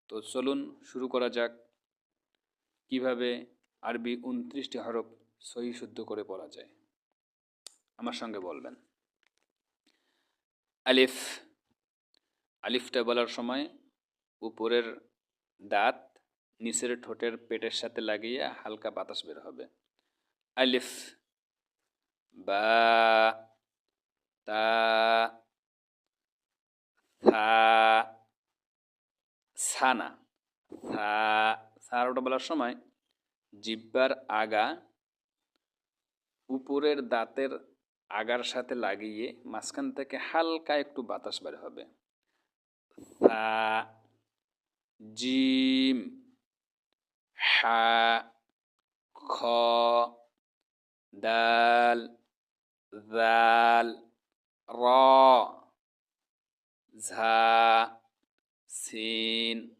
তো চলুন শুরু করা যাক কিভাবে আরবি 29টি হরফ সহি শুদ্ধ করে পড়া যায়। আমার সঙ্গে বলবেন। আলিফ। আলিফটা বলার সময় উপরের দাঁত নিচের ঠোঁটের পেটের সাথে লাগিয়ে হালকা বাতাস বের হবে। আলিফ। বা, তা, থা, সানা, থা। সারোটা বলার সময় জিহ্বার আগা উপরের দাঁতের আগার সাথে লাগিয়ে মাঝখান থেকে হালকা একটু বাতাস বের হবে। থা, জিম, হা, খ, দাল, জাল, র, ঝা, সিন,